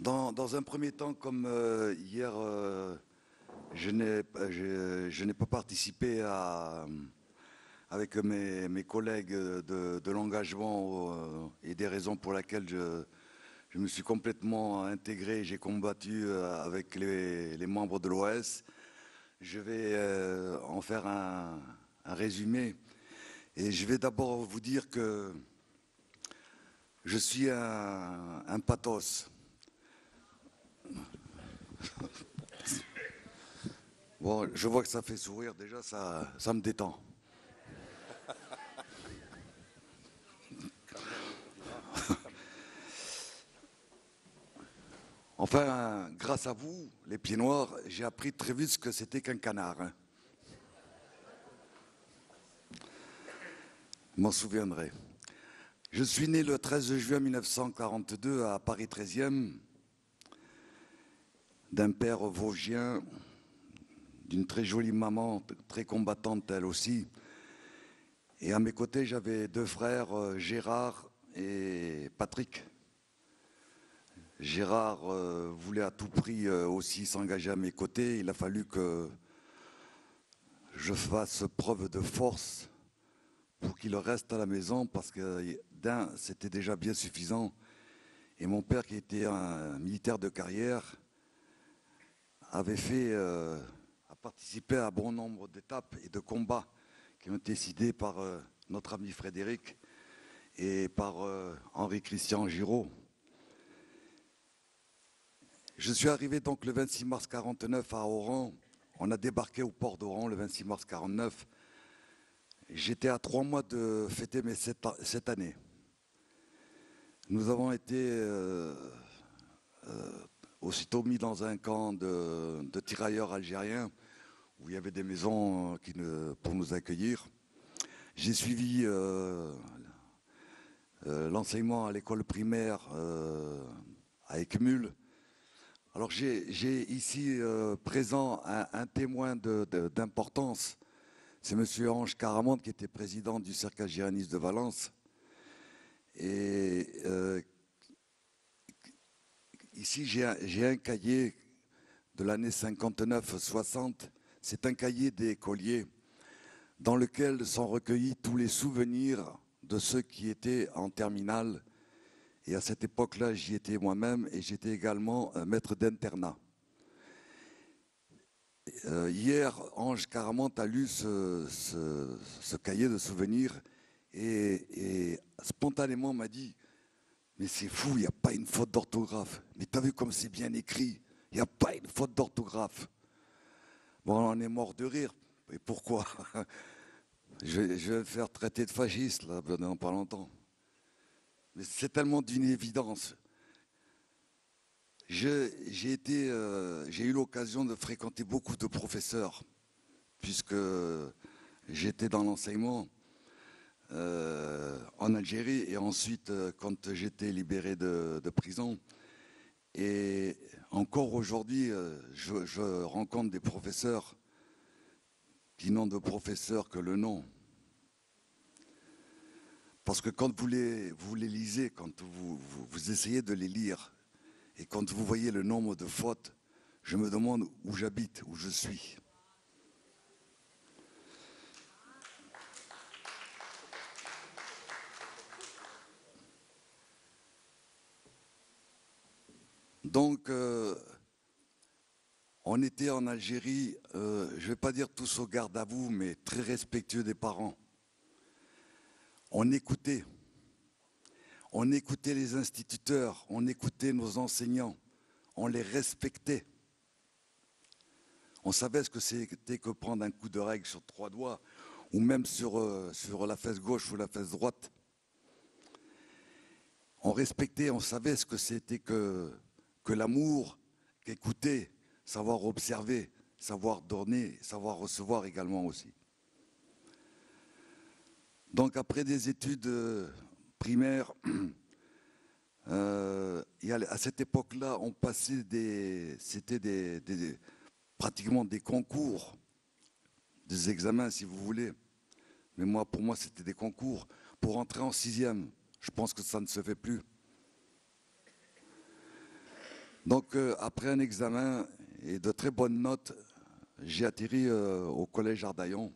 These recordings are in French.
Dans un premier temps, comme hier, je n'ai pas participé avec mes collègues de l'engagement et des raisons pour lesquelles je me suis complètement intégré, j'ai combattu avec les membres de l'OAS. Je vais en faire un résumé et je vais d'abord vous dire que je suis un pathos. Bon, je vois que ça fait sourire, déjà ça me détend. Enfin, grâce à vous, les pieds noirs, j'ai appris très vite ce que c'était qu'un canard. Je m'en souviendrai. Je suis né le 13 juin 1942 à Paris 13e, d'un père vosgien, d'une très jolie maman, très combattante elle aussi. Et à mes côtés, j'avais deux frères, Gérard et Patrick. Gérard voulait à tout prix aussi s'engager à mes côtés. Il a fallu que je fasse preuve de force pour qu'il reste à la maison parce que d'un, c'était déjà bien suffisant. Et mon père, qui était un militaire de carrière, a participé à bon nombre d'étapes et de combats qui ont été décidés par notre ami Frédéric et par Henri-Christian Giraud. Je suis arrivé donc le 26 mars 49 à Oran. On a débarqué au port d'Oran le 26 mars 49. J'étais à 3 mois de fêter mes 7 années. Nous avons été aussitôt mis dans un camp de tirailleurs algériens où il y avait des maisons pour nous accueillir. J'ai suivi l'enseignement à l'école primaire à Eckmühl. Alors j'ai ici présent un témoin d'importance. C'est M. Ange Caramante qui était président du Cercle algéraniste de Valence. Et ici j'ai un cahier de l'année 59-60. C'est un cahier des écoliers dans lequel sont recueillis tous les souvenirs de ceux qui étaient en terminale. Et à cette époque-là, j'y étais moi-même et j'étais également maître d'internat. Hier, Ange Caramante a lu ce cahier de souvenirs et spontanément m'a dit « Mais c'est fou, il n'y a pas une faute d'orthographe. Mais t'as vu comme c'est bien écrit, il n'y a pas une faute d'orthographe. » Bon, on en est mort de rire. Et pourquoi? Je vais me faire traiter de fasciste, là, dans pas longtemps. Mais c'est tellement d'une évidence. J'ai eu l'occasion de fréquenter beaucoup de professeurs, puisque j'étais dans l'enseignement en Algérie et ensuite quand j'étais libéré de prison. Et encore aujourd'hui, je rencontre des professeurs qui n'ont de professeur que le nom. Parce que quand vous les lisez, quand vous essayez de les lire, et quand vous voyez le nombre de fautes, je me demande où j'habite, où je suis. Donc, on était en Algérie, je ne vais pas dire tous au garde à vous, mais très respectueux des parents. On écoutait les instituteurs, on écoutait nos enseignants, on les respectait. On savait ce que c'était que prendre un coup de règle sur 3 doigts, ou même sur la fesse gauche ou la fesse droite. On respectait, on savait ce que c'était que l'amour, qu'écouter, savoir observer, savoir donner, savoir recevoir également aussi. Donc après des études primaires, à cette époque-là, on passait pratiquement des concours, des examens si vous voulez. Mais pour moi, c'était des concours pour entrer en 6e. Je pense que ça ne se fait plus. Donc, après un examen et de très bonnes notes, j'ai atterri au collège Ardaillon.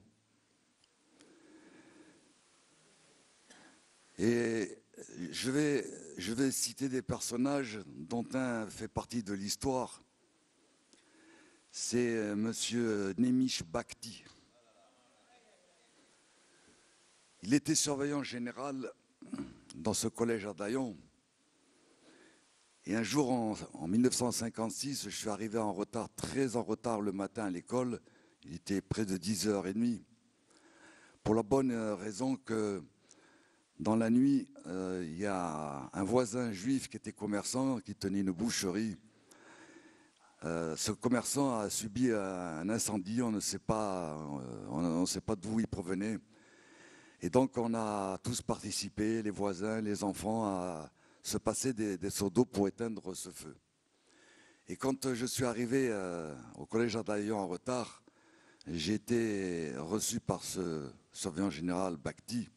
Et je vais citer des personnages dont un fait partie de l'histoire. C'est Monsieur Nemish Bhakti. Il était surveillant général dans ce collège Ardaillon. Et un jour, en 1956, je suis arrivé en retard, très en retard le matin à l'école. Il était près de 10h30. Pour la bonne raison que dans la nuit, il y a un voisin juif qui était commerçant, qui tenait une boucherie. Ce commerçant a subi un incendie, on ne sait pas d'où il provenait. Et donc on a tous participé, les voisins, les enfants, à se passer des seaux d'eau pour éteindre ce feu. Et quand je suis arrivé au collège Ardaillon en retard, j'ai été reçu par ce surveillant général Bhakti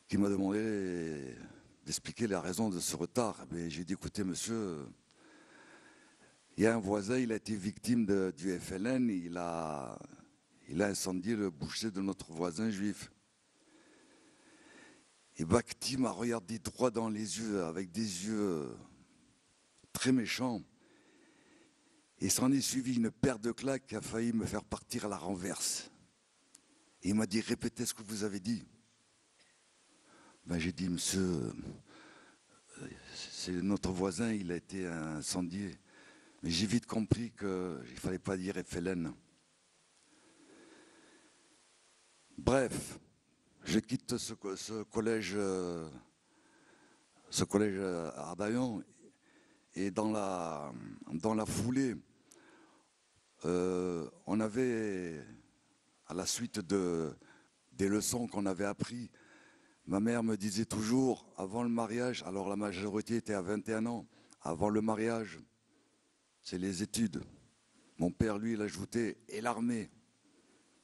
qui m'a demandé d'expliquer la raison de ce retard. Mais j'ai dit, écoutez monsieur, il y a un voisin, il a été victime du FLN, il a incendié le boucher de notre voisin juif. Et Bhakti m'a regardé droit dans les yeux, avec des yeux très méchants. Et s'en est suivi une paire de claques qui a failli me faire partir à la renverse. Et il m'a dit, répétez ce que vous avez dit. Ben, j'ai dit, monsieur, c'est notre voisin, il a été incendié. Mais j'ai vite compris qu'il ne fallait pas dire FLN. Bref, je quitte ce collège Ardaillon et dans la foulée, on avait, à la suite des leçons qu'on avait apprises, ma mère me disait toujours, avant le mariage, alors la majorité était à 21 ans, avant le mariage, c'est les études. Mon père, lui, il ajoutait, et l'armée.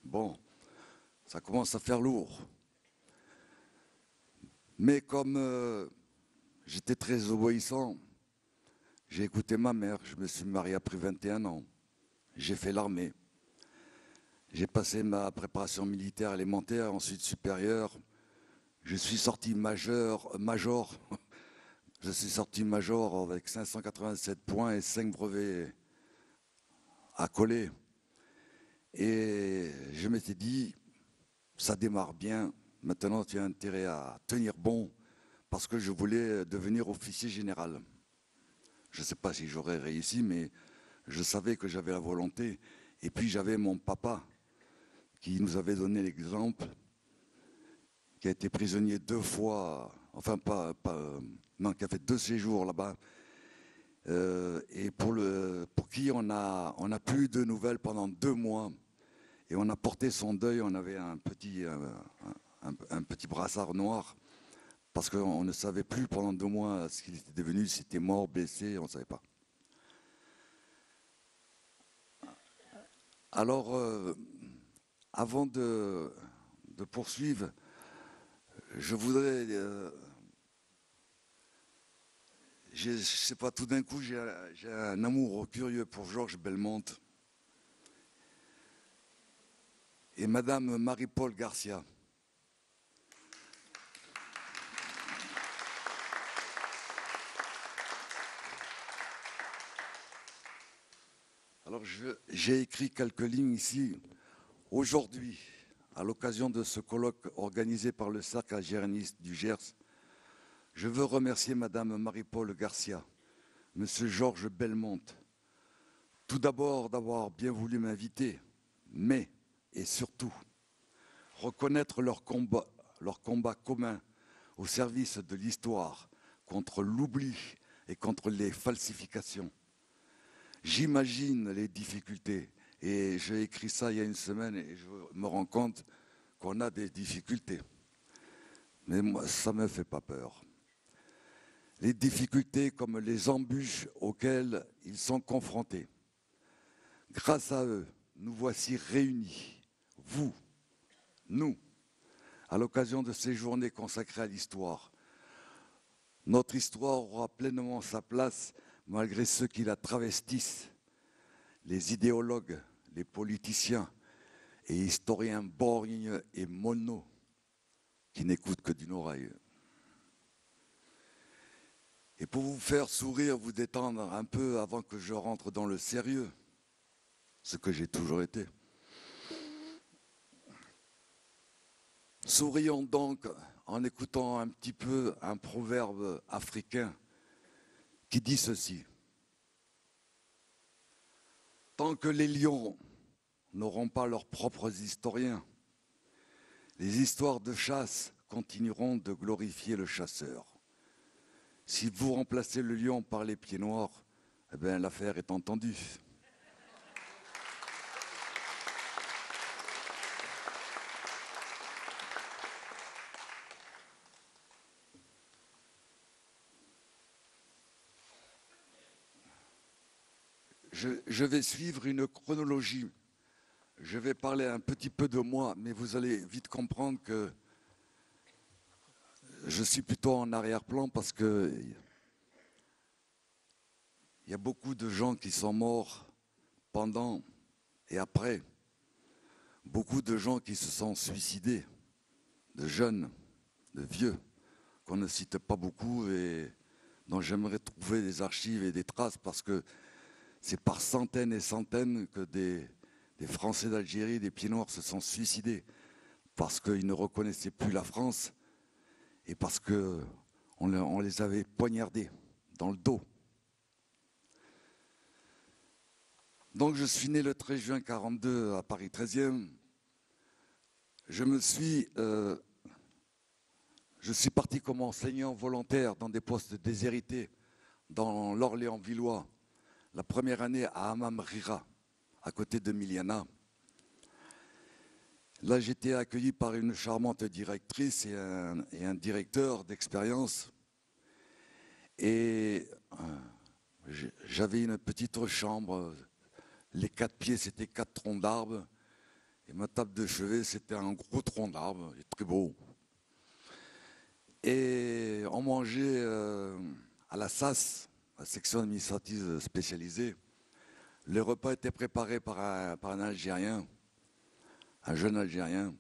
Bon, ça commence à faire lourd. Mais comme j'étais très obéissant, j'ai écouté ma mère, je me suis marié après 21 ans. J'ai fait l'armée. J'ai passé ma préparation militaire élémentaire, ensuite supérieure. Je suis sorti major. Je suis sorti major avec 587 points et 5 brevets à coller. Et je m'étais dit, ça démarre bien, maintenant tu as intérêt à tenir bon, parce que je voulais devenir officier général. Je ne sais pas si j'aurais réussi, mais je savais que j'avais la volonté. Et puis j'avais mon papa, qui nous avait donné l'exemple, qui a été prisonnier 2 fois, enfin non, qui a fait 2 séjours là-bas, et pour qui on a plus de nouvelles pendant 2 mois, et on a porté son deuil, on avait un petit brassard noir, parce qu'on ne savait plus pendant 2 mois ce qu'il était devenu, s'il était mort, blessé, on ne savait pas. Alors, avant de poursuivre, je voudrais, je ne sais pas, tout d'un coup, j'ai un amour curieux pour Georges Belmont et Madame Marie-Paul Garcia. Alors, j'ai écrit quelques lignes ici. Aujourd'hui, à l'occasion de ce colloque organisé par le Cercle algériniste du Gers, je veux remercier Madame Marie-Paul Garcia, Monsieur Georges Belmont, tout d'abord d'avoir bien voulu m'inviter, mais, et surtout, reconnaître leur combat commun au service de l'histoire, contre l'oubli et contre les falsifications. J'imagine les difficultés, et j'ai écrit ça il y a une semaine et je me rends compte qu'on a des difficultés. Mais moi, ça ne me fait pas peur. Les difficultés comme les embûches auxquelles ils sont confrontés. Grâce à eux, nous voici réunis, vous, nous, à l'occasion de ces journées consacrées à l'histoire. Notre histoire aura pleinement sa place malgré ceux qui la travestissent, les idéologues, les politiciens et historiens borgnes et monos qui n'écoutent que d'une oreille. Et pour vous faire sourire, vous détendre un peu avant que je rentre dans le sérieux, ce que j'ai toujours été. Sourions donc en écoutant un petit peu un proverbe africain qui dit ceci. Tant que les lions n'auront pas leurs propres historiens, les histoires de chasse continueront de glorifier le chasseur. Si vous remplacez le lion par les pieds noirs, eh bien, l'affaire est entendue. Je vais suivre une chronologie. Je vais parler un petit peu de moi, mais vous allez vite comprendre que je suis plutôt en arrière-plan parce que il y a beaucoup de gens qui sont morts pendant et après. Beaucoup de gens qui se sont suicidés, de jeunes, de vieux, qu'on ne cite pas beaucoup et dont j'aimerais trouver des archives et des traces parce que c'est par centaines et centaines que des Français d'Algérie, des Pieds Noirs se sont suicidés parce qu'ils ne reconnaissaient plus la France et parce qu'on les avait poignardés dans le dos. Donc je suis né le 13 juin 1942 à Paris 13e. Je suis parti comme enseignant volontaire dans des postes déshérités dans l'Orléans villois. La première année à Hammam Rira, à côté de Miliana. Là, j'étais accueilli par une charmante directrice et un directeur d'expérience. Et j'avais une petite chambre. Les 4 pieds, c'était 4 troncs d'arbres. Et ma table de chevet, c'était un gros tronc d'arbre, très beau. Et on mangeait à la SAS, la section administrative spécialisée. Le repas était préparé par un Algérien, un jeune Algérien.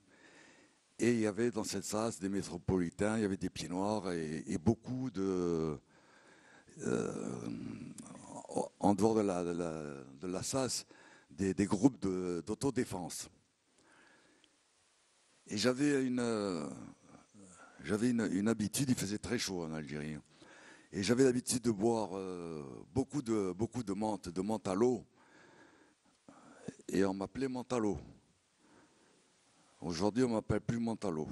Et il y avait dans cette SAS des métropolitains, il y avait des Pieds Noirs et beaucoup de... en dehors de la SAS, des groupes d'autodéfense. Et j'avais une habitude, il faisait très chaud en Algérie. Et j'avais l'habitude de boire beaucoup de menthe à l'eau. Et on m'appelait menthe à l'eau. Aujourd'hui, on ne m'appelle plus menthe à l'eau.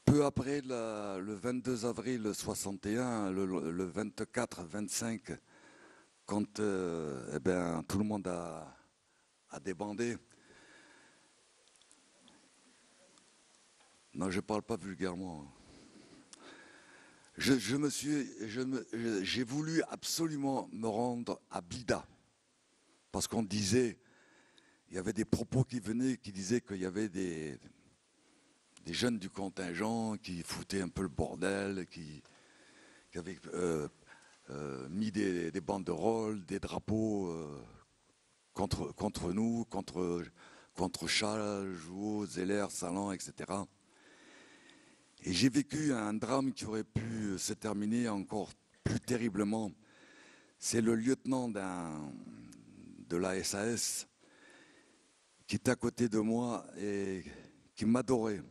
Peu après, le 22 avril 61, le 24-25, quand tout le monde a débandé. Non, je ne parle pas vulgairement. J'ai voulu absolument me rendre à Blida. Parce qu'on disait, il y avait des propos qui venaient qui disaient qu'il y avait des jeunes du contingent qui foutaient un peu le bordel, qui avaient mis des banderoles, des drapeaux contre nous, contre Chal, Jouot, Zeller, Salan, etc. Et j'ai vécu un drame qui aurait pu se terminer encore plus terriblement. C'est le lieutenant de la SAS qui est à côté de moi et qui m'adorait.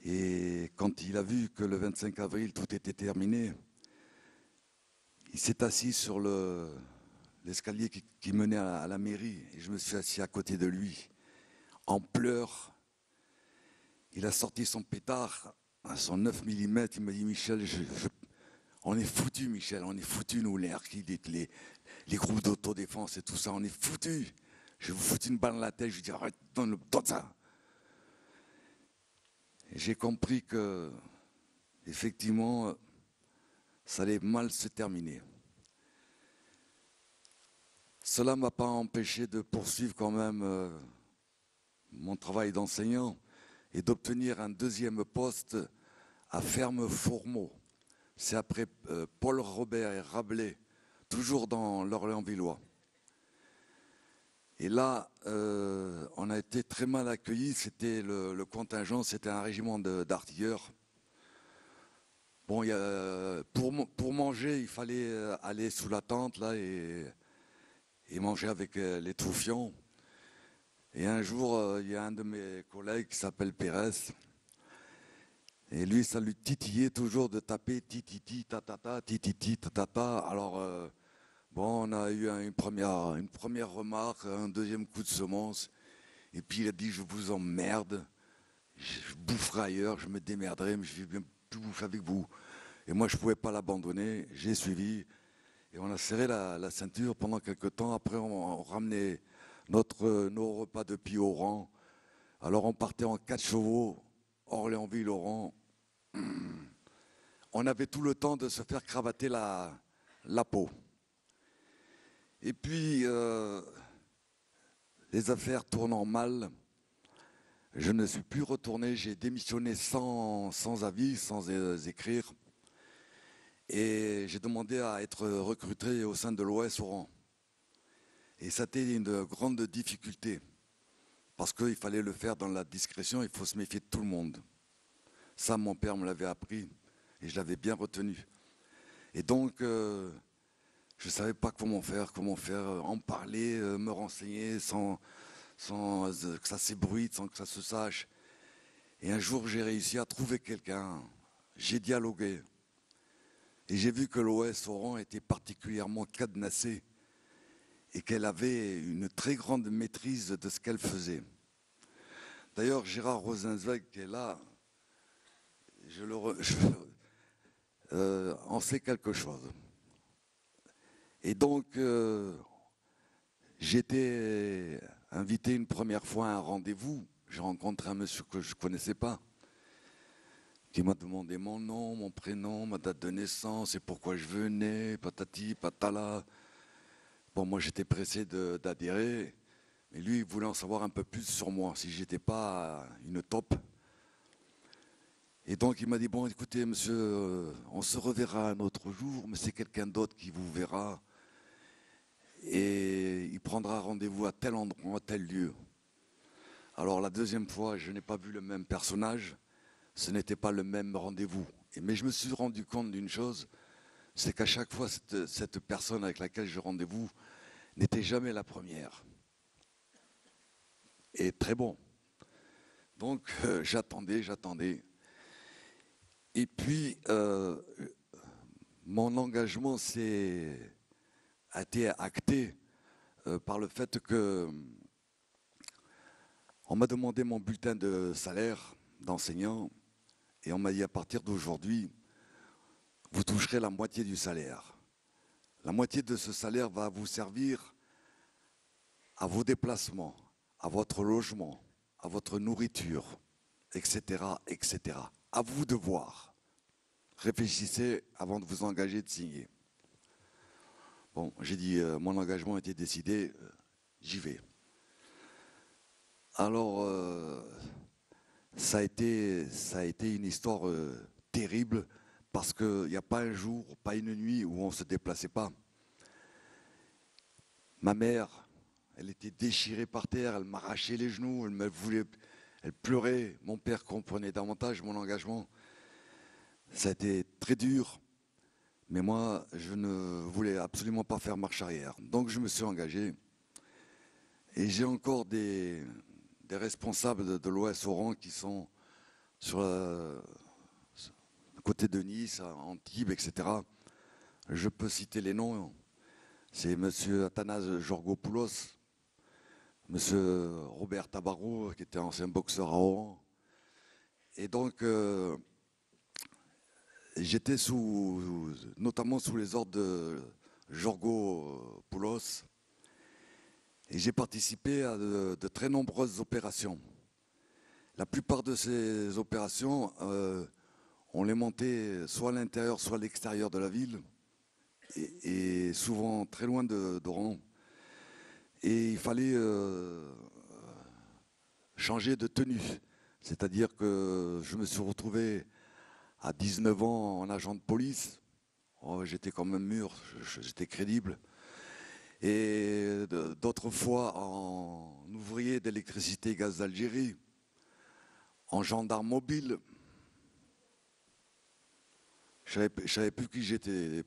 Et quand il a vu que le 25 avril, tout était terminé, il s'est assis sur l'escalier qui menait à la mairie. Et je me suis assis à côté de lui, en pleurs. Il a sorti son pétard, son 9 mm. Il m'a dit, Michel, on est foutus, Michel, on est foutus, nous, les harkis, les groupes d'autodéfense et tout ça, on est foutus. Je vais vous foutre une balle dans la tête, je lui dis, arrête, donne ça. Et j'ai compris que, effectivement, ça allait mal se terminer. cela ne m'a pas empêché de poursuivre quand même mon travail d'enseignant et d'obtenir un deuxième poste à Ferme-Fourmeaux. C'est après Paul Robert et Rabelais, toujours dans l'Orléans-Villois. Et là, on a été très mal accueillis. C'était le contingent, c'était un régiment d'artilleurs. Bon, pour manger, il fallait aller sous la tente là et manger avec les troufions. Et un jour, il y a un de mes collègues qui s'appelle Pérez. Et lui, ça lui titillait toujours de taper tititi, tatata, tititi, tatata. Alors, bon, on a eu une première remarque, un deuxième coup de semonce. Et puis il a dit, je vous emmerde, je boufferai ailleurs, je me démerderai, mais je vais bien tout bouffer avec vous. Et moi, je ne pouvais pas l'abandonner, j'ai suivi. Et on a serré la ceinture pendant quelques temps. Après, on ramenait nos repas depuis Oran. Alors on partait en 4 chevaux, Orléansville-Oran. On avait tout le temps de se faire cravater la peau. Et puis, les affaires tournant mal, je ne suis plus retourné. J'ai démissionné sans avis, sans écrire. Et j'ai demandé à être recruté au sein de l'OS Oran. Et ça a été une grande difficulté. Parce qu'il fallait le faire dans la discrétion, il faut se méfier de tout le monde. Ça, mon père me l'avait appris et je l'avais bien retenu. Et donc, je ne savais pas comment faire, en parler, me renseigner sans que ça s'ébruite, sans que ça se sache. Et un jour, j'ai réussi à trouver quelqu'un. J'ai dialogué. Et j'ai vu que l'OS Oran était particulièrement cadenassée et qu'elle avait une très grande maîtrise de ce qu'elle faisait. D'ailleurs, Gérard Rosenzweig, qui est là, en sait quelque chose. Et donc, j'ai été invité une première fois à un rendez-vous. J'ai rencontré un monsieur que je ne connaissais pas, qui m'a demandé mon nom, mon prénom, ma date de naissance et pourquoi je venais, patati, patala. Bon, moi j'étais pressé d'adhérer, mais lui il voulait en savoir un peu plus sur moi, si j'étais pas une taupe. Et donc il m'a dit, bon écoutez monsieur, on se reverra un autre jour, mais c'est quelqu'un d'autre qui vous verra. Et il prendra rendez-vous à tel endroit, à tel lieu. Alors la deuxième fois, je n'ai pas vu le même personnage, ce n'était pas le même rendez-vous. Mais je me suis rendu compte d'une chose, c'est qu'à chaque fois, cette personne avec laquelle je rendez-vous n'était jamais la première. Et très bon. Donc j'attendais. Et puis, mon engagement a été acté par le fait que on m'a demandé mon bulletin de salaire d'enseignant et on m'a dit à partir d'aujourd'hui, vous toucherez la moitié du salaire. La moitié de ce salaire va vous servir à vos déplacements, à votre logement, à votre nourriture, etc., etc. À vous de voir. Réfléchissez avant de vous engager, de signer. Bon, j'ai dit, mon engagement a été décidé, j'y vais. Alors, ça a été une histoire terrible parce qu'il n'y a pas un jour, pas une nuit où on ne se déplaçait pas. Ma mère, elle était déchirée par terre, elle m'arrachait les genoux, elle pleurait. Mon père comprenait davantage mon engagement. Ça a été très dur, mais moi, je ne voulais absolument pas faire marche arrière. Donc je me suis engagé. Et j'ai encore des responsables de l'OS Oran qui sont sur le côté de Nice, à Antibes, etc. Je peux citer les noms. C'est M. Athanase Georgopoulos, M. Robert Tabarou, qui était ancien boxeur à Oran. Et donc, j'étais notamment sous les ordres de Georgopoulos. Et j'ai participé à de très nombreuses opérations. La plupart de ces opérations, on les montait soit à l'intérieur, soit à l'extérieur de la ville, et souvent très loin d'Oran. Et il fallait changer de tenue. C'est-à-dire que je me suis retrouvé à 19 ans en agent de police. Oh, j'étais comme un mur, j'étais crédible. Et d'autres fois en ouvrier d'électricité et gaz d'Algérie, en gendarme mobile. Je ne savais plus qui j'étais.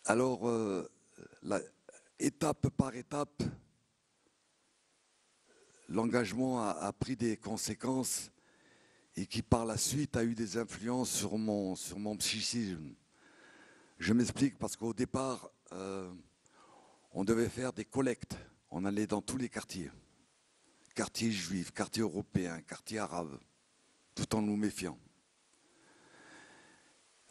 Alors, étape par étape, l'engagement a pris des conséquences et qui par la suite a eu des influences sur mon psychisme. Je m'explique parce qu'au départ, on devait faire des collectes. On allait dans tous les quartiers. Quartier juif, quartier européen, quartier arabe, tout en nous méfiant.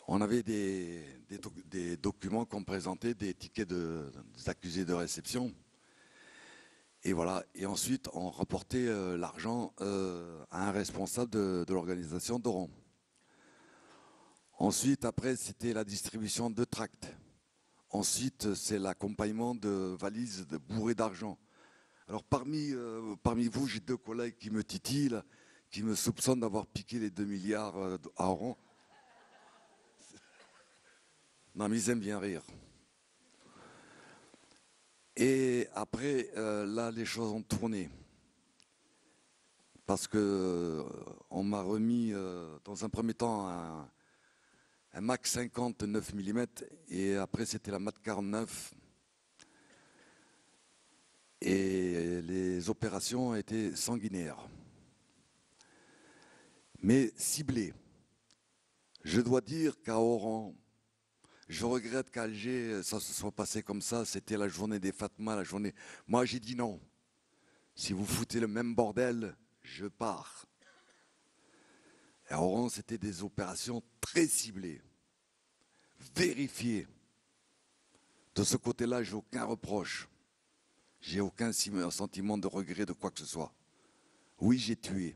On avait des documents qu'on présentait, des tickets des accusés de réception. Et voilà. Et ensuite, on rapportait l'argent à un responsable de l'organisation d'Oran. Ensuite, après, c'était la distribution de tracts. Ensuite, c'est l'accompagnement de valises bourrées d'argent. Alors, parmi vous, j'ai 2 collègues qui me titillent, là, qui me soupçonnent d'avoir piqué les 2 milliards à Oran. Non, mais ils aiment bien rire. Et après, là, les choses ont tourné. Parce que on m'a remis, dans un premier temps, un Mac 50 9 mm, et après, c'était la Mat 49. Et les opérations étaient sanguinaires, mais ciblées. Je dois dire qu'à Oran, je regrette qu'à Alger, ça se soit passé comme ça. C'était la journée des Fatma, la journée. Moi, j'ai dit non. Si vous foutez le même bordel, je pars. Et à Oran, c'était des opérations très ciblées, vérifiées. De ce côté-là, j'ai aucun reproche. J'ai aucun sentiment de regret de quoi que ce soit. Oui, j'ai tué.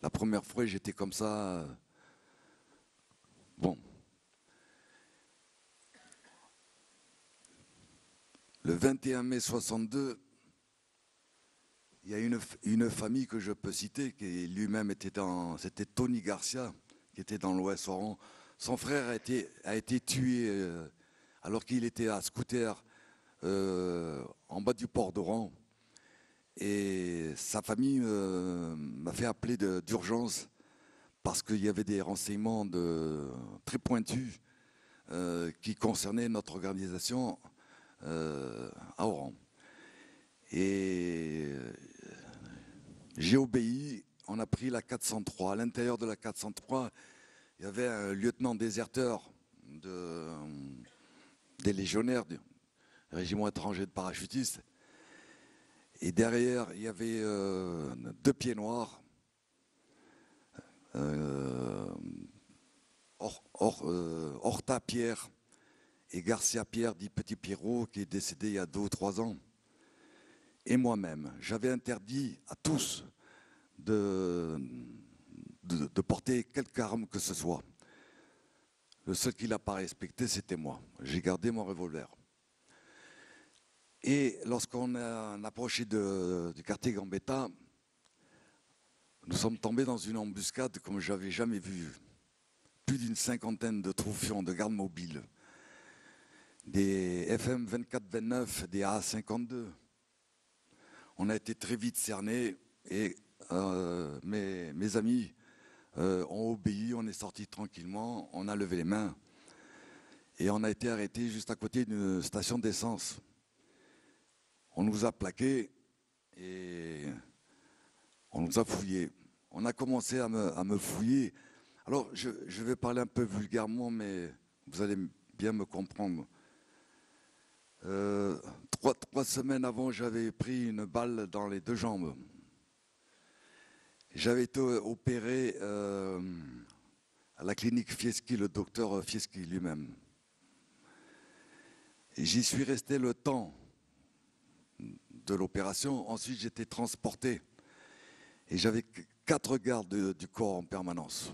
La première fois, j'étais comme ça. Bon. Le 21 mai 62, il y a une famille que je peux citer, qui lui-même c'était Tony Garcia, qui était dans l'Ouest Oran. Son frère a été tué alors qu'il était à scooter en bas du port d'Oran. Et sa famille m'a fait appeler d'urgence parce qu'il y avait des renseignements très pointus qui concernaient notre organisation à Oran. Et j'ai obéi, on a pris la 403. À l'intérieur de la 403, il y avait un lieutenant déserteur des légionnaires du régiment étranger de parachutistes. Et derrière, il y avait 2 pieds noirs, Horta Pierre et Garcia Pierre, dit Petit Pierrot, qui est décédé il y a 2 ou 3 ans. Et moi-même, j'avais interdit à tous de porter quelque arme que ce soit. Le seul qui ne l'a pas respecté, c'était moi. J'ai gardé mon revolver. Et lorsqu'on a approché du quartier Gambetta, nous sommes tombés dans une embuscade comme je n'avais jamais vu. Plus d'une 50aine de troufions, de gardes mobiles, des FM 24-29, des A52. On a été très vite cernés et mes amis ont obéi, on est sortis tranquillement, on a levé les mains et on a été arrêtés juste à côté d'une station d'essence. On nous a plaqués et on nous a fouillés. On a commencé à me fouiller. Alors, je vais parler un peu vulgairement, mais vous allez bien me comprendre. 3 semaines avant, j'avais pris une balle dans les 2 jambes. J'avais été opéré à la clinique Fieschi, le docteur Fieschi lui-même. J'y suis resté le temps de l'opération. Ensuite, j'étais transporté. Et j'avais 4 gardes du corps en permanence,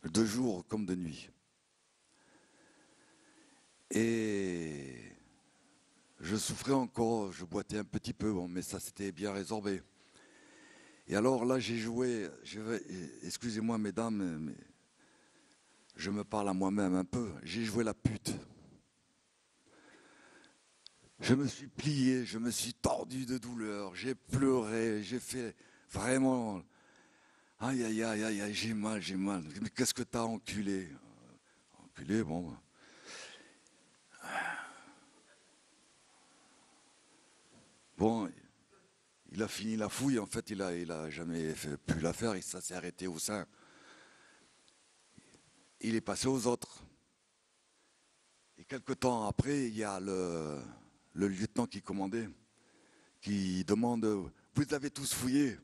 de jour comme de nuit. Et je souffrais encore, je boitais un petit peu, bon, mais ça s'était bien résorbé. Et alors là, j'ai joué, excusez-moi mesdames, mais je me parle à moi-même un peu, j'ai joué la pute. Je me suis plié, je me suis tordu de douleur, j'ai pleuré, j'ai fait vraiment... Aïe, aïe, aïe, aïe, aïe, j'ai mal, j'ai mal. Mais qu'est-ce que t'as enculé? Enculé, bon. Bon, il a fini la fouille, en fait, il a jamais pu la faire, ça s'est arrêté au sein. Il est passé aux autres. Et quelque temps après, il y a le lieutenant qui commandait, qui demande, vous avez tous fouillé?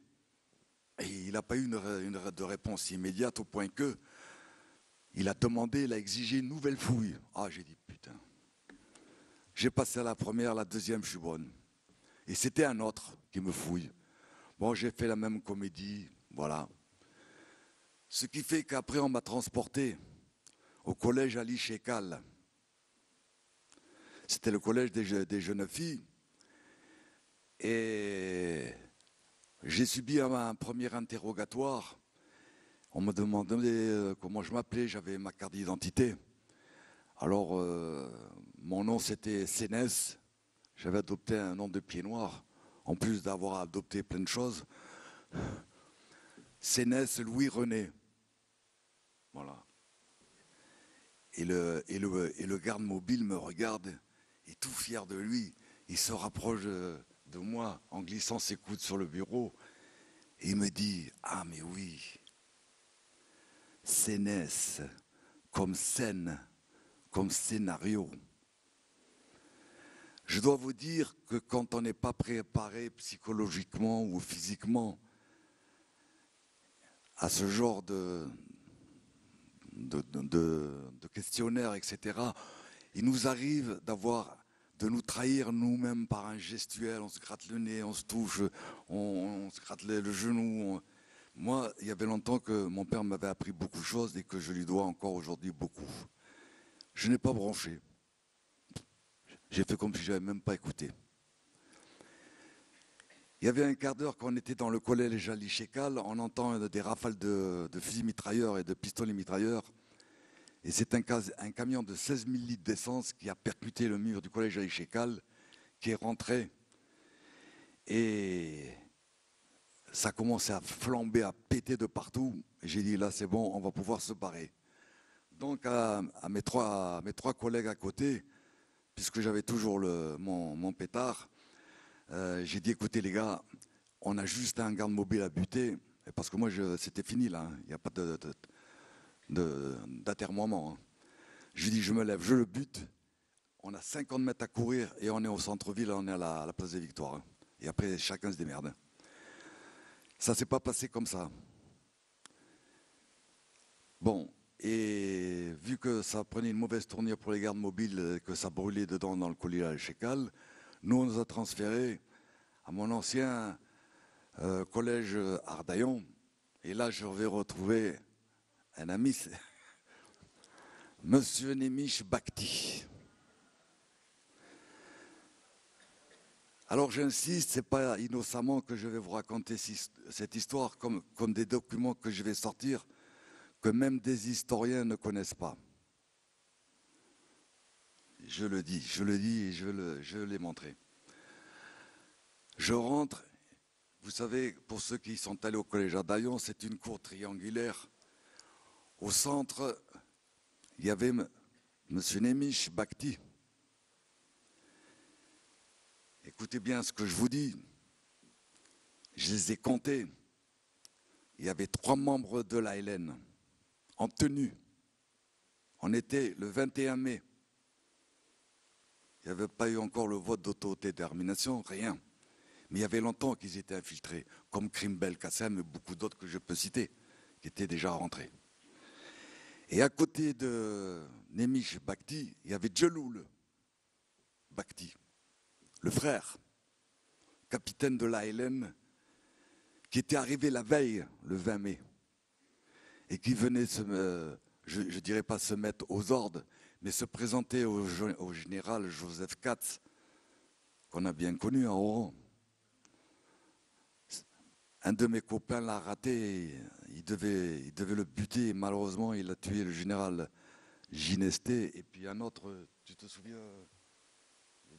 Et il n'a pas eu de réponse immédiate au point que il a demandé, il a exigé une nouvelle fouille. Ah, j'ai dit, putain. J'ai passé à la première, la deuxième, je suis bonne. Et c'était un autre qui me fouille. Bon, j'ai fait la même comédie, voilà. Ce qui fait qu'après, on m'a transporté au collège Ali Shekal. C'était le collège des jeunes filles. Et j'ai subi un premier interrogatoire. On me demandait comment je m'appelais, j'avais ma carte d'identité. Alors, mon nom c'était Sénès. J'avais adopté un nom de pied noir, en plus d'avoir adopté plein de choses. Sénès Louis René. Voilà. Et le garde mobile me regarde, et tout fier de lui, il se rapproche de moi en glissant ses coudes sur le bureau. Et il me dit, ah mais oui, Sénès, comme scène, comme scénario. Je dois vous dire que quand on n'est pas préparé psychologiquement ou physiquement à ce genre de questionnaires, etc., il nous arrive de nous trahir nous-mêmes par un gestuel, on se gratte le nez, on se touche, on se gratte le genou. Moi, il y avait longtemps que mon père m'avait appris beaucoup de choses et que je lui dois encore aujourd'hui beaucoup. Je n'ai pas bronché. J'ai fait comme si je n'avais même pas écouté. Il y avait un quart d'heure quand on était dans le collège Ali Shekal, on entend des rafales de fusils mitrailleurs et de pistolets mitrailleurs. Et c'est un camion de 16 000 litres d'essence qui a percuté le mur du collège Ali Shekal, qui est rentré. Et ça commençait à flamber, à péter de partout. Et j'ai dit, là c'est bon, on va pouvoir se barrer. Donc à mes trois collègues à côté, puisque j'avais toujours mon pétard, j'ai dit, écoutez les gars, on a juste un garde mobile à buter, parce que moi c'était fini là, il n'y a pas d'atermoiement. Hein. Je lui dis, je me lève, je le bute, on a 50 mètres à courir et on est au centre-ville, on est à la place des Victoires. Hein. Et après, chacun se démerde. Ça ne s'est pas passé comme ça. Bon, et vu que ça prenait une mauvaise tournure pour les gardes mobiles, que ça brûlait dedans dans le collège à Chécal, nous on nous a transférés à mon ancien collège Ardaillon. Et là, je vais retrouver un ami, Monsieur Némiche Bakhti. Alors j'insiste, ce n'est pas innocemment que je vais vous raconter cette histoire comme des documents que je vais sortir, que même des historiens ne connaissent pas. Je le dis et je l'ai montré. Je rentre, vous savez, pour ceux qui sont allés au collège Ardaillon, c'est une cour triangulaire. Au centre, il y avait M. Némiche Bakhti. Écoutez bien ce que je vous dis. Je les ai comptés. Il y avait 3 membres de l'ALN en tenue. On était le 21 mai. Il n'y avait pas eu encore le vote d'autodétermination, rien. Mais il y avait longtemps qu'ils étaient infiltrés, comme Krimbel Kassem et beaucoup d'autres que je peux citer, qui étaient déjà rentrés. Et à côté de Némiche Bakhti, il y avait Djeloul Bakhti, le frère, capitaine de l'ALN, qui était arrivé la veille, le 20 mai, et qui venait je ne dirais pas se mettre aux ordres, mais se présenter au général Joseph Katz, qu'on a bien connu à Oran. Un de mes copains l'a raté, il devait le buter, et malheureusement il a tué le général Ginesté, et puis un autre, tu te souviens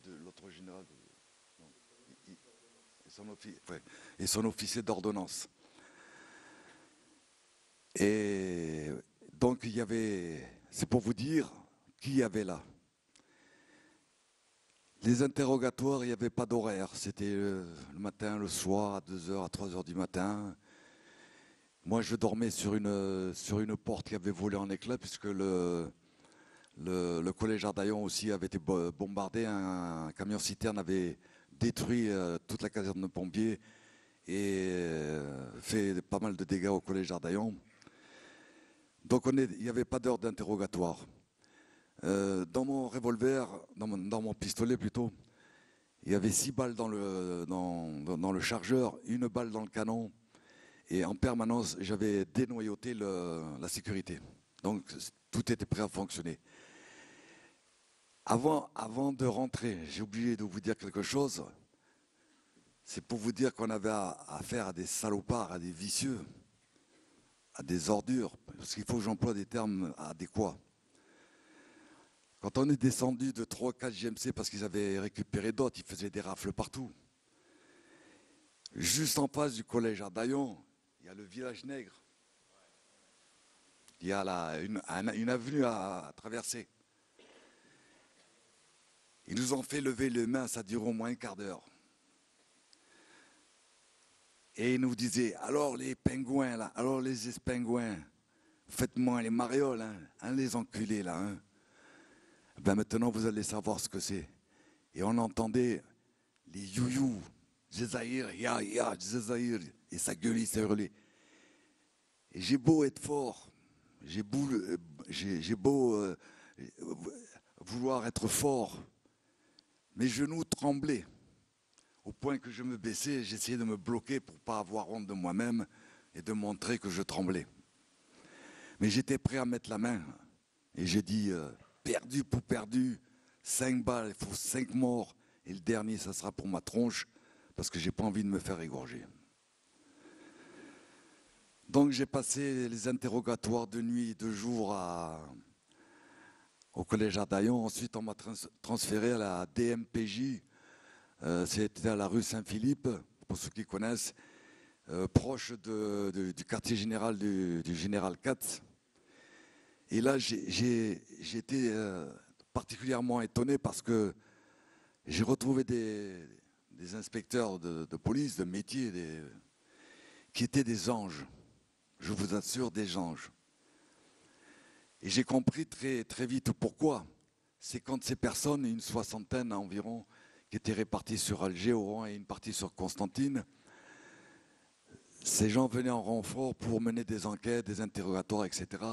de l'autre général non, et son officier d'ordonnance. Et donc il y avait, c'est pour vous dire qui y avait là. Les interrogatoires, il n'y avait pas d'horaire. C'était le matin, le soir, à 2 heures, à 3 heures du matin. Moi, je dormais sur une porte qui avait volé en éclats, puisque le collège Ardaillon aussi avait été bombardé. Un camion-citerne avait détruit toute la caserne de pompiers et fait pas mal de dégâts au collège Ardaillon. Donc il n'y avait pas d'heure d'interrogatoire. Dans mon revolver, dans mon pistolet plutôt, il y avait 6 balles dans le chargeur, 1 balle dans le canon, et en permanence j'avais dénoyauté la sécurité. Donc tout était prêt à fonctionner. Avant de rentrer, j'ai oublié de vous dire quelque chose. C'est pour vous dire qu'on avait affaire à des salopards, à des vicieux, à des ordures, parce qu'il faut que j'emploie des termes adéquats. Quand on est descendu de 3-4 GMC parce qu'ils avaient récupéré d'autres, ils faisaient des rafles partout. Juste en face du collège Ardaillon, il y a le village nègre. Il y a là une avenue à traverser. Ils nous ont fait lever les mains, ça dure au moins 1/4 d'heure. Et ils nous disaient, alors les pingouins là, alors les espingouins, faites-moi les marioles, hein, les enculés là. Hein. Ben maintenant vous allez savoir ce que c'est. Et on entendait les youyou, Jézaïr, ya, Jézaïr, et ça gueulait, ça hurlait. Et j'ai beau être fort, j'ai beau vouloir être fort, mes genoux tremblaient, au point que je me baissais, j'essayais de me bloquer pour ne pas avoir honte de moi-même et de montrer que je tremblais. Mais j'étais prêt à mettre la main, et j'ai dit, perdu pour perdu, 5 balles, il faut 5 morts, et le dernier, ça sera pour ma tronche, parce que j'ai pas envie de me faire égorger. Donc j'ai passé les interrogatoires de nuit, de jour au collège Ardaillon. Ensuite, on m'a transféré à la DMPJ. C'était à la rue Saint-Philippe, pour ceux qui connaissent, proche du quartier général du général Katz. Et là, j'ai été particulièrement étonné parce que j'ai retrouvé des inspecteurs de police, de métier, qui étaient des anges. Je vous assure, des anges. Et j'ai compris très, très vite pourquoi. C'est quand ces personnes, une soixantaine environ, qui étaient réparties sur Alger, Oran et une partie sur Constantine, ces gens venaient en renfort pour mener des enquêtes, des interrogatoires, etc.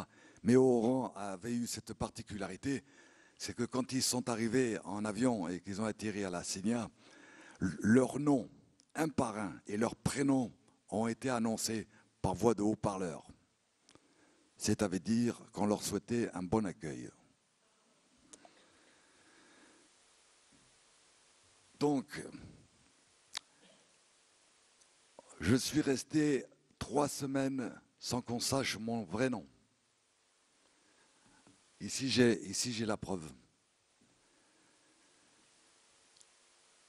Mais Oran avait eu cette particularité, c'est que quand ils sont arrivés en avion et qu'ils ont atterri à la Signa, leurs noms, un par un, et leurs prénoms ont été annoncés par voie de haut-parleur. C'est à dire qu'on leur souhaitait un bon accueil. Donc, je suis resté 3 semaines sans qu'on sache mon vrai nom. Ici, j'ai la preuve.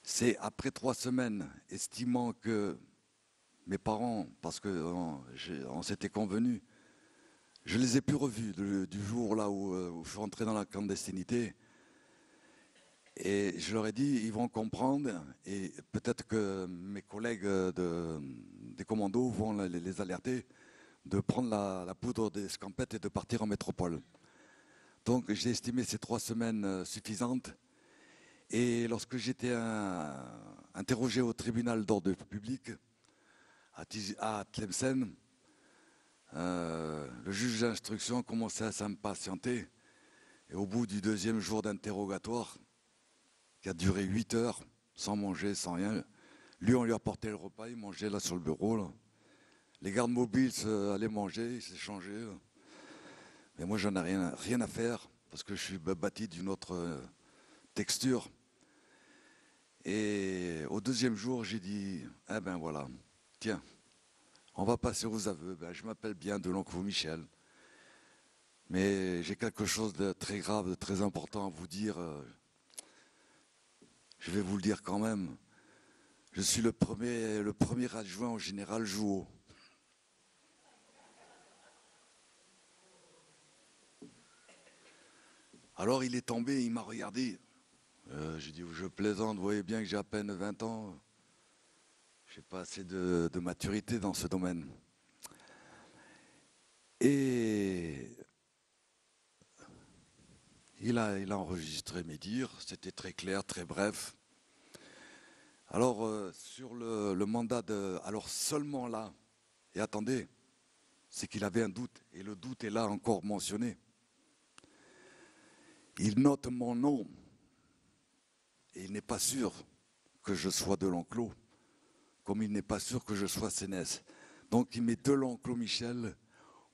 C'est après 3 semaines, estimant que mes parents, parce qu'on s'était convenus, je les ai plus revus du jour là où je suis rentré dans la clandestinité. Et je leur ai dit, ils vont comprendre, et peut-être que mes collègues des commandos vont les alerter de prendre la poudre d'escampette et de partir en métropole. Donc j'ai estimé ces 3 semaines suffisantes. Et lorsque j'étais interrogé au tribunal d'ordre public à Tlemcen, le juge d'instruction commençait à s'impatienter. Et au bout du 2e jour d'interrogatoire, qui a duré 8 heures, sans manger, sans rien, lui, on lui apportait le repas, il mangeait là sur le bureau. Là. Les gardes mobiles allaient manger, ils s'échangeaient. Mais moi, j'en ai rien à faire. parce que je suis bâti d'une autre texture. Et au deuxième jour, j'ai dit, eh ben voilà, tiens, on va passer aux aveux. Ben, je m'appelle bien Deloncle Michel, mais j'ai quelque chose de très grave, de très important à vous dire. Je vais vous le dire quand même. Je suis le premier adjoint au général Jouot. Alors il est tombé, il m'a regardé. J'ai dit, je plaisante, vous voyez bien que j'ai à peine 20 ans. Je n'ai pas assez de maturité dans ce domaine. Et il a enregistré mes dires, c'était très clair, très bref. Alors, sur le mandat de... Alors seulement là, et attendez, c'est qu'il avait un doute, et le doute est là encore mentionné. Il note mon nom, et il n'est pas sûr que je sois Delenclos, comme il n'est pas sûr que je sois Sénès. Donc il met Delenclos Michel,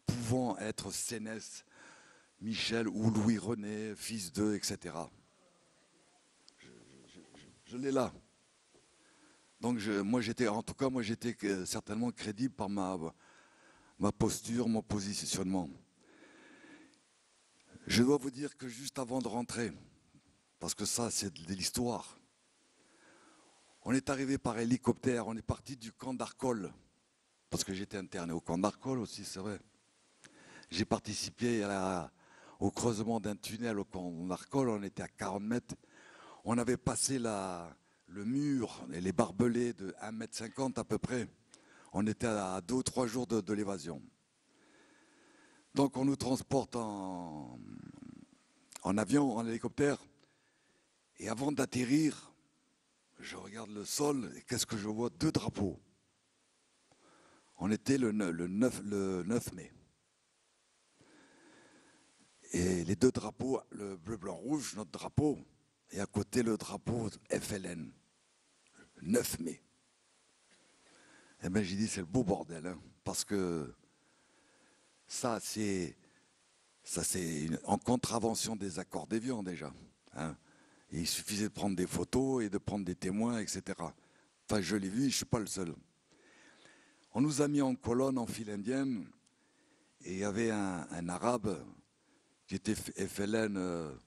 pouvant être Sénès Michel ou Louis-René, fils d'eux, etc. Je l'ai là. Donc moi j'étais certainement crédible par ma posture, mon positionnement. Je dois vous dire que juste avant de rentrer, parce que ça c'est de l'histoire, on est arrivé par hélicoptère, on est parti du camp d'Arcole, parce que j'étais interné au camp d'Arcole aussi, c'est vrai. J'ai participé au creusement d'un tunnel au camp d'Arcole, on était à 40 mètres. On avait passé le mur et les barbelés de 1,50 m à peu près. On était à 2 ou 3 jours de l'évasion. Donc on nous transporte en avion, en hélicoptère. Et avant d'atterrir, je regarde le sol et qu'est-ce que je vois? 2 drapeaux. On était le 9 mai. Et les 2 drapeaux, le bleu, blanc, rouge, notre drapeau, et à côté le drapeau FLN, le 9 mai. Eh bien j'ai dit c'est le beau bordel, hein, parce que ça c'est en contravention des accords d'Évian déjà. Hein. Et il suffisait de prendre des photos et de prendre des témoins, etc. Enfin je l'ai vu, je ne suis pas le seul. On nous a mis en colonne en file indienne et il y avait un arabe qui était FLN,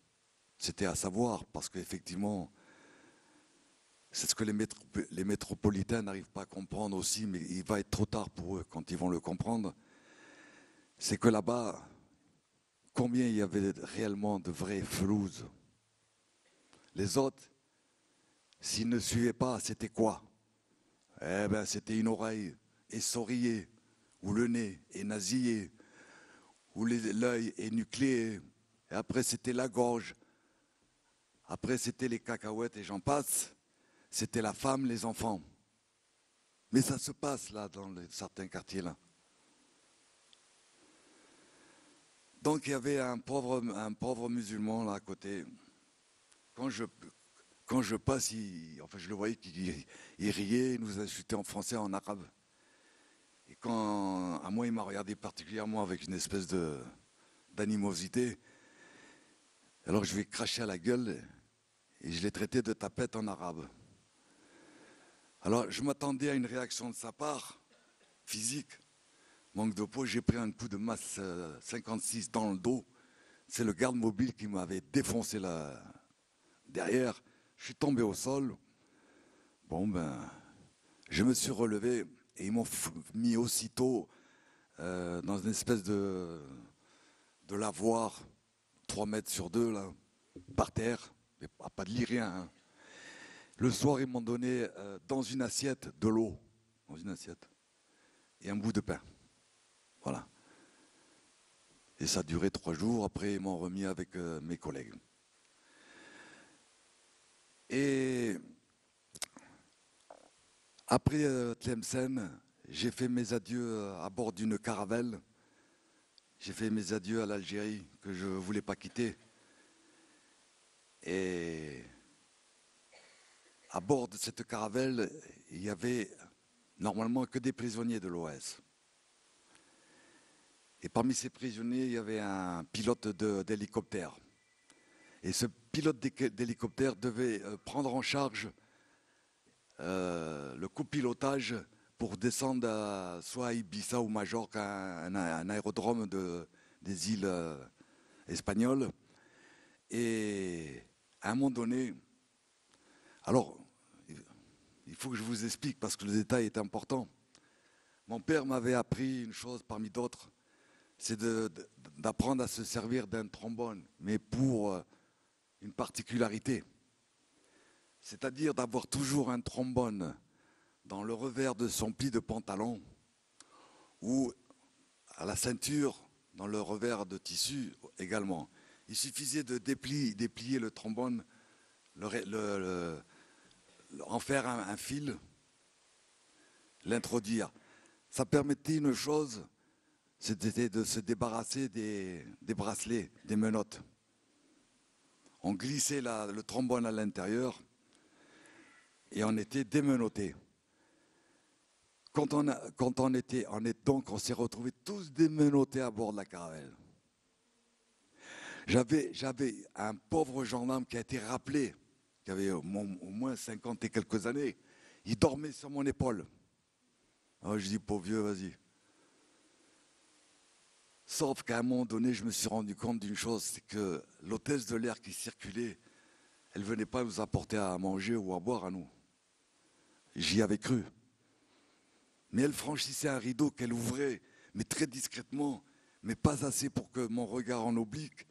c'était à savoir, parce qu'effectivement, c'est ce que les métropolitains n'arrivent pas à comprendre aussi, mais il va être trop tard pour eux quand ils vont le comprendre. C'est que là-bas, combien il y avait réellement de vraies flouses? Les autres, s'ils ne suivaient pas, c'était quoi? Eh bien, c'était une oreille essorillée, ou le nez énasillé, ou l'œil énucléé. Et après, c'était la gorge. Après, c'était les cacahuètes et j'en passe. C'était la femme, les enfants. Mais ça se passe là, dans certains quartiers là. Donc il y avait un pauvre musulman là à côté. Quand je passe, enfin je le voyais qu'il riait, il nous insultait en français, en arabe. Et quand à moi il m'a regardé particulièrement avec une espèce d'animosité, alors je lui ai craché à la gueule et je l'ai traité de tapette en arabe. Alors je m'attendais à une réaction de sa part, physique. Manque de peau, j'ai pris un coup de masse 56 dans le dos. C'est le garde mobile qui m'avait défoncé derrière. Je suis tombé au sol. Bon ben, je me suis relevé et ils m'ont mis aussitôt dans une espèce de lavoir, 3 mètres sur 2 là, par terre, mais pas de lit, rien. Hein. Le soir, ils m'ont donné dans une assiette de l'eau, dans une assiette, et un bout de pain. Voilà. Et ça a duré 3 jours. Après, ils m'ont remis avec mes collègues. Et après Tlemcen, j'ai fait mes adieux à bord d'une caravelle. J'ai fait mes adieux à l'Algérie que je ne voulais pas quitter. Et à bord de cette caravelle, il y avait normalement que des prisonniers de l'OS. Et parmi ces prisonniers, il y avait un pilote d'hélicoptère. Et ce pilote d'hélicoptère devait prendre en charge le copilotage pour descendre soit à Ibiza ou Majorque, un aérodrome des îles espagnoles. Et à un moment donné, alors, il faut que je vous explique parce que le détail est important. Mon père m'avait appris une chose parmi d'autres, c'est d'apprendre à se servir d'un trombone, mais pour une particularité. C'est-à-dire d'avoir toujours un trombone dans le revers de son pli de pantalon ou à la ceinture, dans le revers de tissu également. Il suffisait de déplier le trombone, en faire un fil, l'introduire. Ça permettait une chose, c'était de se débarrasser des bracelets, des menottes. On glissait le trombone à l'intérieur et on était démenottés. Quand on s'est retrouvés tous démenottés à bord de la caravelle. J'avais un pauvre gendarme qui a été rappelé, qui avait au moins 50 et quelques années. Il dormait sur mon épaule. Alors je dis, pauvre vieux, vas-y. Sauf qu'à un moment donné, je me suis rendu compte d'une chose, c'est que l'hôtesse de l'air qui circulait, elle ne venait pas nous apporter à manger ou à boire à nous. J'y avais cru. Mais elle franchissait un rideau qu'elle ouvrait, mais très discrètement, mais pas assez pour que mon regard en oblique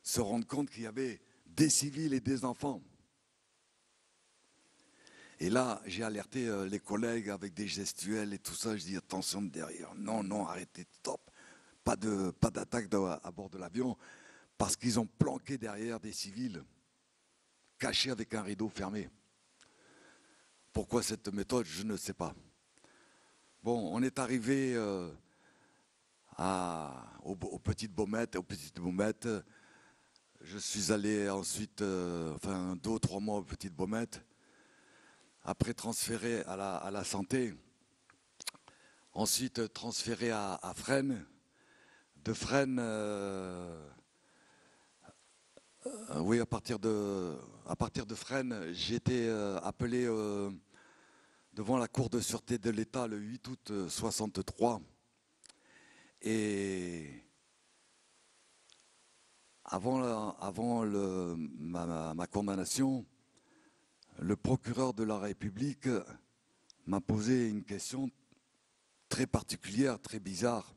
se rende compte qu'il y avait des civils et des enfants. Et là, j'ai alerté les collègues avec des gestuels et tout ça. Je dis attention de derrière. Non, non, arrêtez, stop. Pas d'attaque à bord de l'avion parce qu'ils ont planqué derrière des civils cachés avec un rideau fermé. Pourquoi cette méthode, je ne sais pas. Bon, on est arrivé aux petites baumettes. Je suis allé ensuite, 2 ou 3 mois aux petites baumettes. Après transféré à la santé. Ensuite transféré à Fresnes. De Fresnes, oui, à partir de Fresnes, j'ai été appelé devant la Cour de sûreté de l'État le 8 août 63. Et avant ma condamnation, le procureur de la République m'a posé une question très particulière, très bizarre.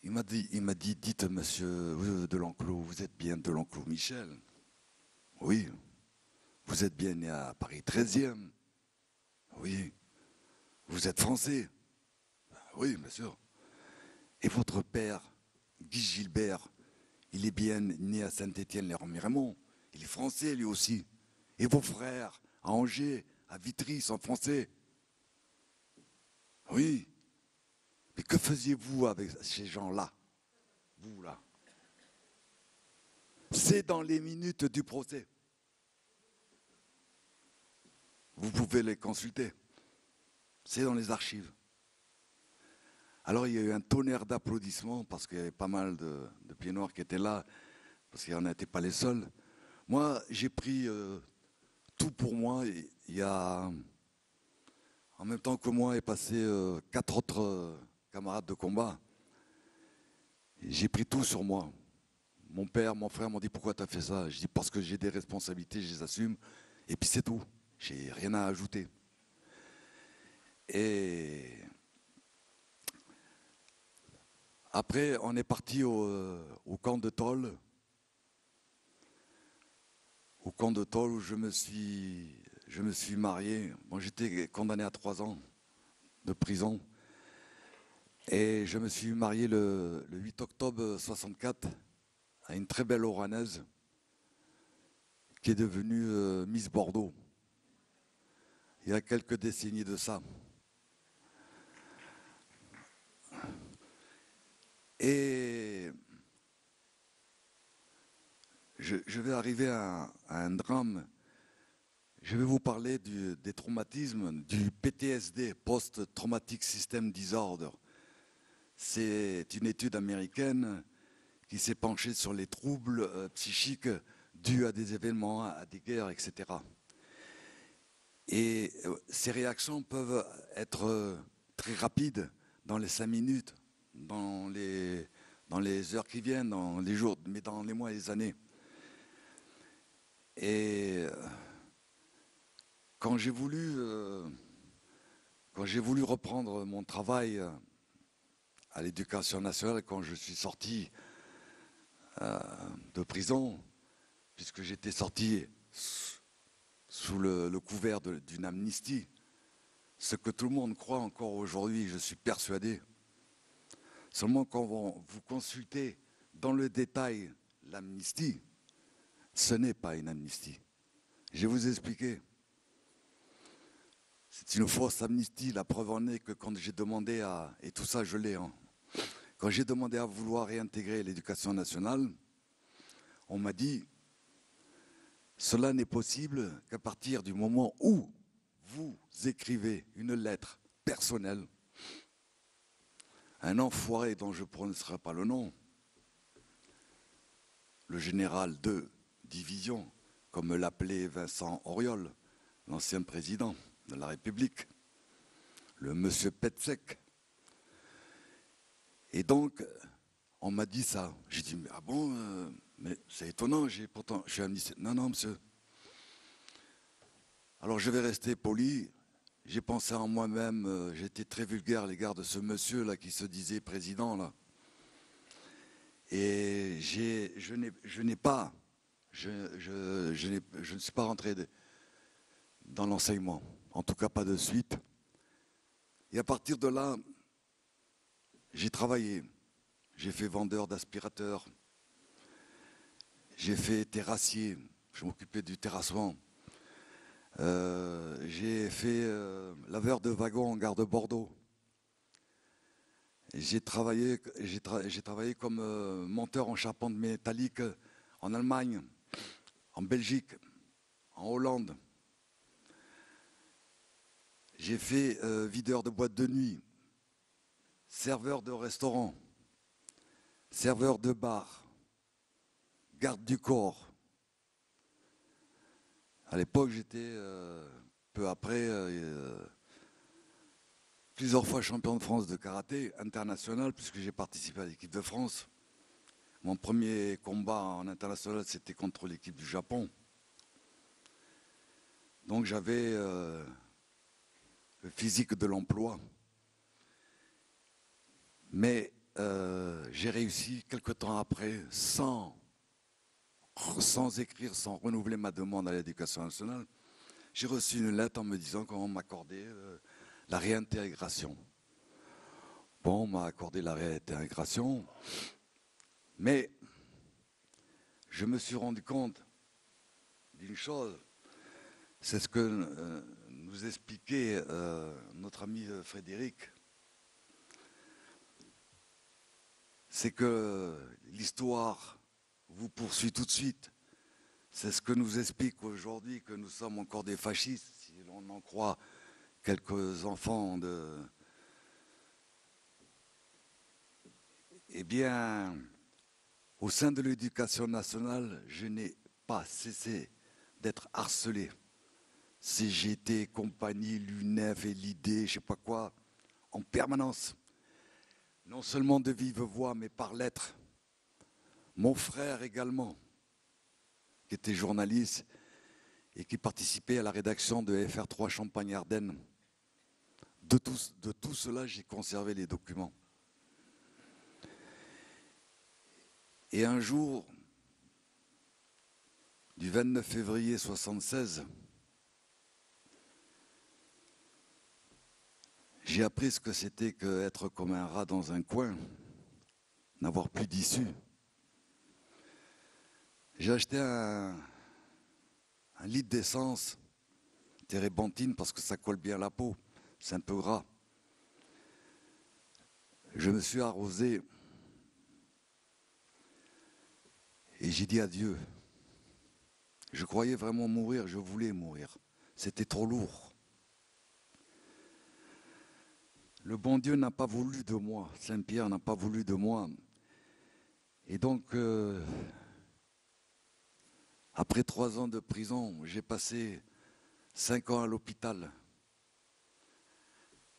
Il m'a dit, dites monsieur Delenclos, vous êtes bien Delenclos Michel? Oui. Vous êtes bien né à Paris 13e? Oui. Vous êtes français? Oui, bien sûr. Et votre père, Guy Gilbert, il est bien né à Saint-Étienne-les-Remiremont? Il est français lui aussi. Et vos frères, à Angers, à Vitry, sont français? Oui. Mais que faisiez-vous avec ces gens-là? Vous, là. C'est dans les minutes du procès. Vous pouvez les consulter. C'est dans les archives. Alors il y a eu un tonnerre d'applaudissements parce qu'il y avait pas mal de pieds noirs qui étaient là, parce qu'on n'était pas les seuls. Moi, j'ai pris tout pour moi. Il y a, en même temps que moi, est passé 4 autres camarades de combat. J'ai pris tout sur moi. Mon père, mon frère m'ont dit pourquoi tu as fait ça? Je dis parce que j'ai des responsabilités, je les assume. Et puis c'est tout. J'ai rien à ajouter. Et après, on est parti au camp de Tôle. Au camp de Tôle où je me suis marié. Bon, j'étais condamné à 3 ans de prison. Et je me suis marié le 8 octobre 64 à une très belle Oranaise qui est devenue Miss Bordeaux. Il y a quelques décennies de ça. Et je vais arriver à un drame. Je vais vous parler des traumatismes, du PTSD, Post-Traumatic System Disorder. C'est une étude américaine qui s'est penché sur les troubles psychiques dus à des événements, à des guerres, etc. Et ces réactions peuvent être très rapides dans les 5 minutes, dans les heures qui viennent, dans les jours, mais dans les mois et les années. Et quand j'ai voulu reprendre mon travail à l'Éducation nationale, quand je suis sorti de prison, puisque j'étais sorti sous le couvert d'une amnistie, ce que tout le monde croit encore aujourd'hui, je suis persuadé. Seulement quand vous consultez dans le détail l'amnistie, ce n'est pas une amnistie. Je vais vous expliquer. C'est une fausse amnistie. La preuve en est que quand j'ai demandé à... Et tout ça, je l'ai. Hein, quand j'ai demandé à vouloir réintégrer l'éducation nationale, on m'a dit « Cela n'est possible qu'à partir du moment où vous écrivez une lettre personnelle à un enfoiré dont je ne prononcerai pas le nom, le général de division, comme l'appelait Vincent Auriol, l'ancien président de la République, le monsieur Petsek. Et donc, on m'a dit ça. J'ai dit, ah bon, mais c'est étonnant, pourtant, je suis amnistie. Non, non, monsieur. Alors, je vais rester poli. J'ai pensé en moi-même, j'étais très vulgaire à l'égard de ce monsieur-là qui se disait président, là. Et je ne suis pas rentré dans l'enseignement, en tout cas pas de suite. Et à partir de là, j'ai travaillé. J'ai fait vendeur d'aspirateurs, j'ai fait terrassier, je m'occupais du terrassement. J'ai fait laveur de wagons en gare de Bordeaux. J'ai travaillé comme monteur en charpente métallique en Allemagne, en Belgique, en Hollande. J'ai fait videur de boîte de nuit, serveur de restaurant, serveur de bar, garde du corps. À l'époque, j'étais peu après plusieurs fois champion de France de karaté international, puisque j'ai participé à l'équipe de France. Mon premier combat en international, c'était contre l'équipe du Japon. Donc j'avais le physique de l'emploi. Mais j'ai réussi quelque temps après, sans écrire, sans renouveler ma demande à l'Éducation nationale. J'ai reçu une lettre en me disant qu'on m'accordait la réintégration. Bon, on m'a accordé la réintégration, mais je me suis rendu compte d'une chose, c'est ce que nous expliquait notre ami Frédéric, c'est que l'histoire vous poursuit tout de suite. C'est ce que nous explique aujourd'hui que nous sommes encore des fascistes, si l'on en croit quelques enfants de... Eh bien, au sein de l'éducation nationale, je n'ai pas cessé d'être harcelé. CGT, compagnie, l'UNEF et l'ID, je ne sais pas quoi, en permanence. Non seulement de vive voix, mais par lettres. Mon frère également, qui était journaliste et qui participait à la rédaction de FR3 Champagne-Ardenne. De tout cela, j'ai conservé les documents. Et un jour, du 29 février 1976, j'ai appris ce que c'était qu'être comme un rat dans un coin, n'avoir plus d'issue. J'ai acheté un litre d'essence, térébenthine, parce que ça colle bien à la peau, c'est un peu gras. Je me suis arrosé et j'ai dit adieu. Je croyais vraiment mourir, je voulais mourir. C'était trop lourd. Le bon Dieu n'a pas voulu de moi, Saint-Pierre n'a pas voulu de moi. Et donc, après 3 ans de prison, j'ai passé 5 ans à l'hôpital.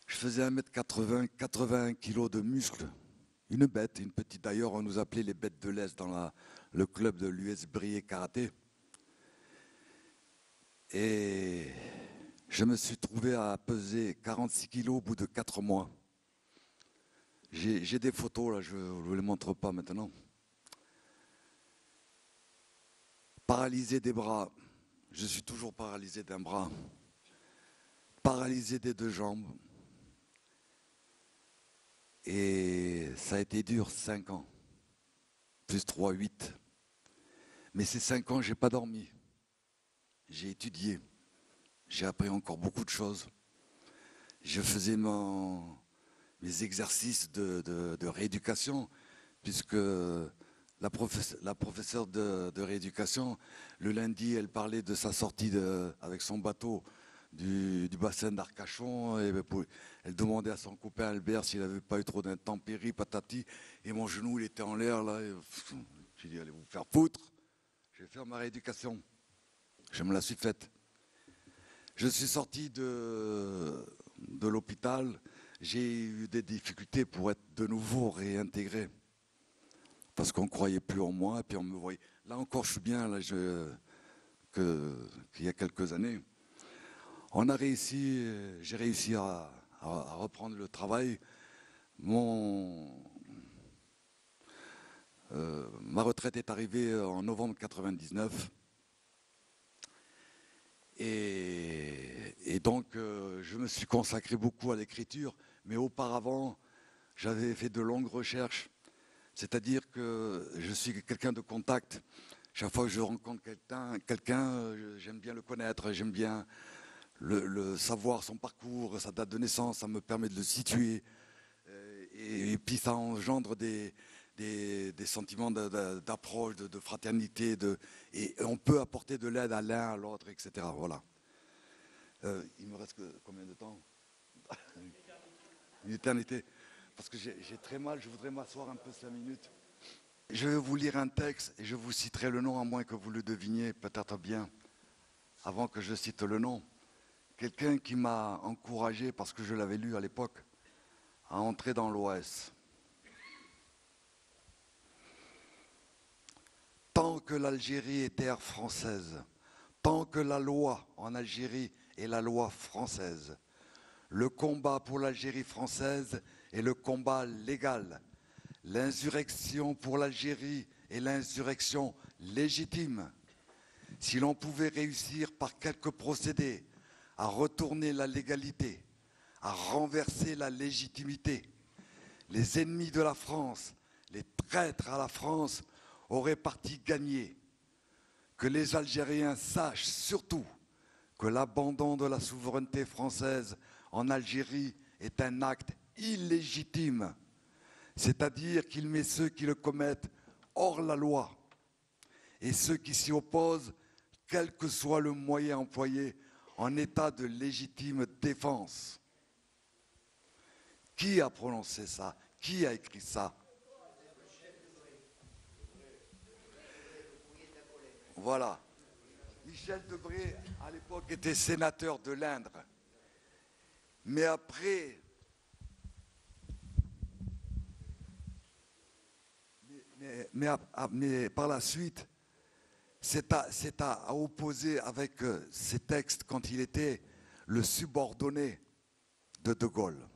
Je faisais 1m80, 81 kilos de muscles. Une bête, une petite. D'ailleurs, on nous appelait les bêtes de l'Est dans le club de l'US Brié Karaté. Et je me suis trouvé à peser 46 kilos au bout de 4 mois. J'ai des photos, là, je ne vous les montre pas maintenant. Paralysé des bras, je suis toujours paralysé d'un bras. Paralysé des 2 jambes. Et ça a été dur, 5 ans. Plus 3, 8. Mais ces 5 ans, je n'ai pas dormi. J'ai étudié. J'ai appris encore beaucoup de choses. Je faisais mes exercices de rééducation, puisque la professeure de rééducation, le lundi, elle parlait de sa sortie avec son bateau du bassin d'Arcachon. Et elle demandait à son copain Albert s'il n'avait pas eu trop d'intempéries, patati. Et mon genou, il était en l'air, là. J'ai dit, allez vous faire foutre. Je vais faire ma rééducation. Je me la suis faite. Je suis sorti de l'hôpital. J'ai eu des difficultés pour être de nouveau réintégré. Parce qu'on ne croyait plus en moi, et puis on me voyait. Là encore, je suis bien, là, qu'il y a quelques années. J'ai réussi à reprendre le travail. Ma retraite est arrivée en novembre 99. Et donc, je me suis consacré beaucoup à l'écriture, mais auparavant, j'avais fait de longues recherches. C'est-à-dire que je suis quelqu'un de contact. Chaque fois que je rencontre quelqu'un, j'aime bien le connaître, j'aime bien le savoir, son parcours, sa date de naissance, ça me permet de le situer. Et puis ça engendre des sentiments d'approche, de fraternité, et on peut apporter de l'aide à l'un, à l'autre, etc. Voilà. Il me reste combien de temps? Une éternité. Parce que j'ai très mal, je voudrais m'asseoir un peu 5 minutes. Je vais vous lire un texte et je vous citerai le nom, à moins que vous le deviniez peut-être bien, avant que je cite le nom. Quelqu'un qui m'a encouragé, parce que je l'avais lu à l'époque, à entrer dans l'OS. Tant que l'Algérie est terre française, tant que la loi en Algérie est la loi française, le combat pour l'Algérie française est le combat légal. L'insurrection pour l'Algérie est l'insurrection légitime. Si l'on pouvait réussir par quelques procédés à retourner la légalité, à renverser la légitimité, les ennemis de la France, les traîtres à la France, auraient parti gagner. Que les Algériens sachent surtout que l'abandon de la souveraineté française en Algérie est un acte illégitime, c'est-à-dire qu'il met ceux qui le commettent hors la loi et ceux qui s'y opposent, quel que soit le moyen employé, en état de légitime défense. Qui a prononcé ça? Qui a écrit ça? Voilà. Michel Debré, à l'époque, était sénateur de l'Indre. Mais après, mais par la suite, c'est à opposer avec ces textes quand il était le subordonné de De Gaulle.